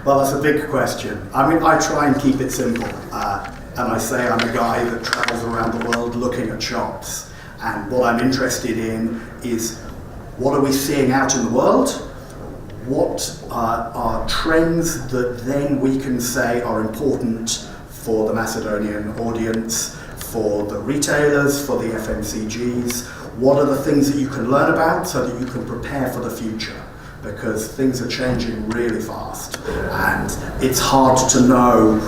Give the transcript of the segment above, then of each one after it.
Well, that's a big question. I mean, I try and keep it simple. And I say I'm a guy that travels around the world looking at shops. And what I'm interested in is, what are we seeing out in the world? What are trends that then we can say are important for the Macedonian audience, for the retailers, for the FMCGs? What are the things that you can learn about so that you can prepare for the future? Because things are changing really fast, and it's hard to know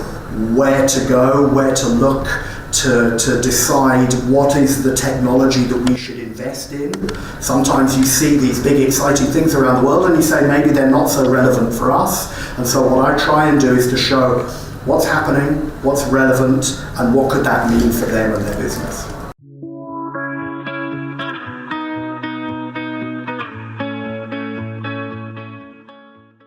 where to go, where to look, to decide what is the technology that we should invest in. Sometimes you see these big exciting things around the world and you say maybe they're not so relevant for us. And so what I try and do is to show what's happening, what's relevant, and what could that mean for them and their business.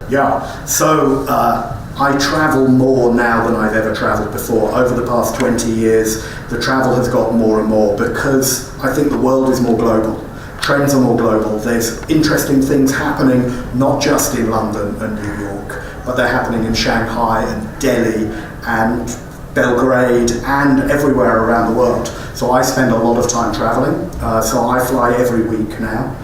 Yeah, so I travel more now than I've ever travelled before. Over the past 20 years, the travel has got more and more because I think the world is more global. Trends are more global. There's interesting things happening, not just in London and New York, but they're happening in Shanghai and Delhi and Belgrade and everywhere around the world. So I spend a lot of time travelling. So I fly every week now.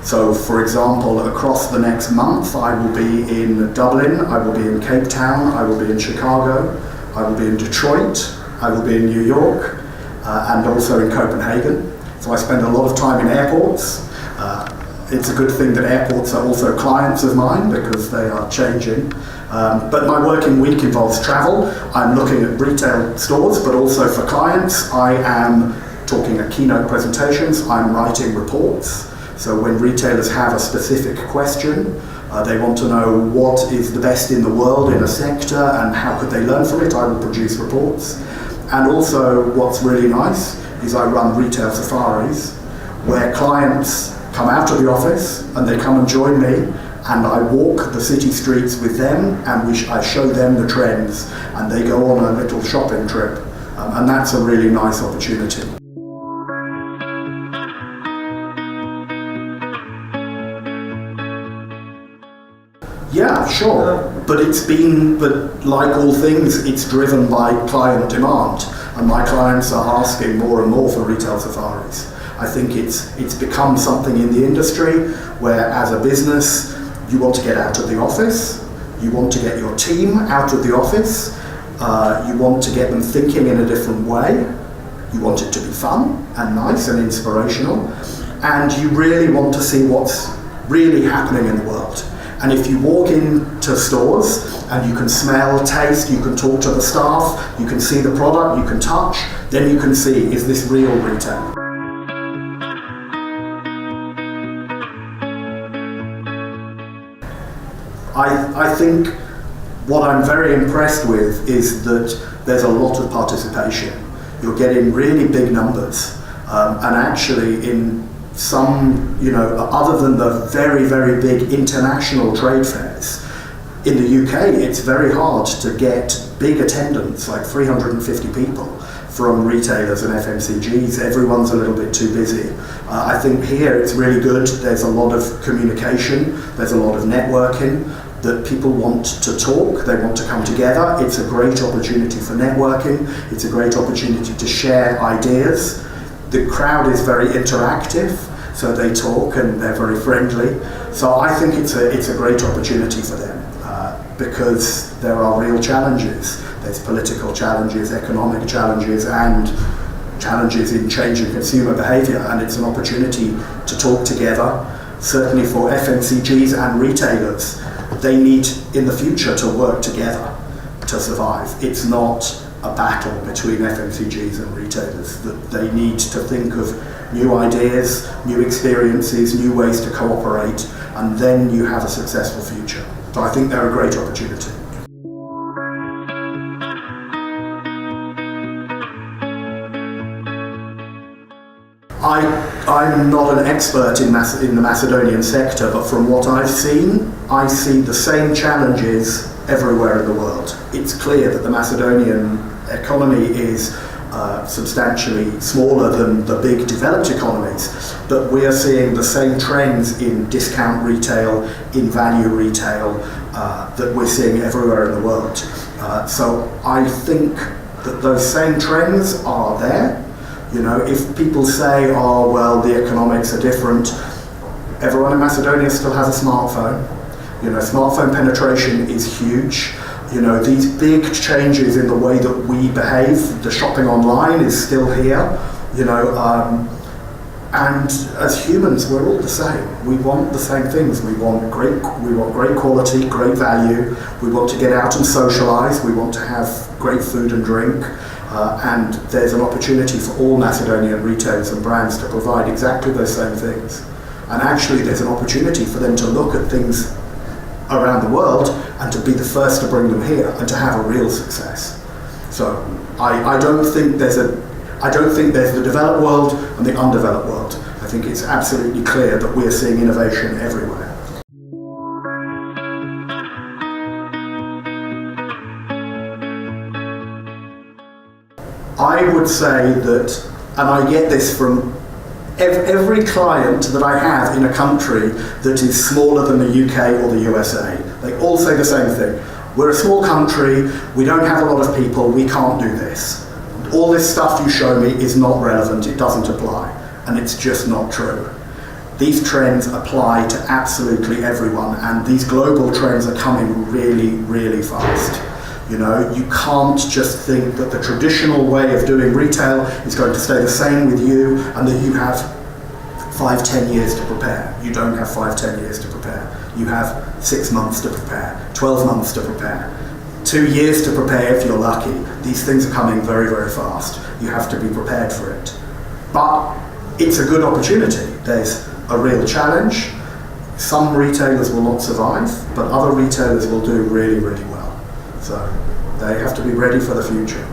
So, for example, across the next month, I will be in Dublin, I will be in Cape Town, I will be in Chicago, I will be in Detroit, I will be in New York, and also in Copenhagen. So I spend a lot of time in airports. It's a good thing that airports are also clients of mine because they are changing. But my working week involves travel. I'm looking at retail stores, but also for clients. I am talking at keynote presentations, I'm writing reports. So when retailers have a specific question, they want to know what is the best in the world in a sector and how could they learn from it, I will produce reports. And also what's really nice is I run retail safaris where clients come out of the office and they come and join me and I walk the city streets with them and I show them the trends and they go on a little shopping trip. And that's a really nice opportunity. Yeah, sure, but like all things, it's driven by client demand, and my clients are asking more and more for retail safaris. I think it's become something in the industry where, as a business, you want to get out of the office, you want to get your team out of the office, you want to get them thinking in a different way, you want it to be fun and nice and inspirational, and you really want to see what's really happening in the world. And if you walk into stores and you can smell, taste, you can talk to the staff, you can see the product, you can touch, then you can see, is this real retail? I think what I'm very impressed with is that there's a lot of participation. You're getting really big numbers, and actually in some, other than the very, very big international trade fairs, in the UK it's very hard to get big attendance, like 350 people from retailers and FMCGs. Everyone's a little bit too busy. I think here it's really good. There's a lot of communication, there's a lot of networking, that people want to talk, they want to come together. It's a great opportunity for networking, it's a great opportunity to share ideas. The crowd is very interactive, so they talk and they're very friendly. So I think it's a great opportunity for them because there are real challenges. There's political challenges, economic challenges, and challenges in changing consumer behaviour, and it's an opportunity to talk together. Certainly for FMCGs and retailers, they need in the future to work together to survive. It's not a battle between FMCGs and retailers, that they need to think of new ideas, new experiences, new ways to cooperate, and then you have a successful future. So I think they're a great opportunity. I'm not an expert in the Macedonian sector, but from what I've seen, I see the same challenges everywhere in the world. It's clear that the Macedonian economy is substantially smaller than the big developed economies, but we are seeing the same trends in discount retail, in value retail, that we're seeing everywhere in the world. So I think that those same trends are there. You know, if people say, oh, well, the economics are different, everyone in Macedonia still has a smartphone. You know, smartphone penetration is huge. You know, these big changes in the way that we behave, the shopping online is still here. You know, and as humans, we're all the same. We want the same things. We want great quality, great value. We want to get out and socialise. We want to have great food and drink. And there's an opportunity for all Macedonian retailers and brands to provide exactly those same things. And actually, there's an opportunity for them to look at things around the world and to be the first to bring them here and to have a real success. So I don't think there's the developed world and the undeveloped world. I think it's absolutely clear that we're seeing innovation everywhere. I would say that, and I get this from every client that I have in a country that is smaller than the UK or the USA, they all say the same thing. We're a small country, we don't have a lot of people, we can't do this. All this stuff you show me is not relevant, it doesn't apply, and it's just not true. These trends apply to absolutely everyone, and these global trends are coming really, really fast. You know, you can't just think that the traditional way of doing retail is going to stay the same with you and that you have 5-10 years to prepare. You don't have 5-10 years to prepare. You have 6 months to prepare, 12 months to prepare, 2 years to prepare if you're lucky. These things are coming very, very fast. You have to be prepared for it. But it's a good opportunity. There's a real challenge. Some retailers will not survive, but other retailers will do really, really well. So they have to be ready for the future.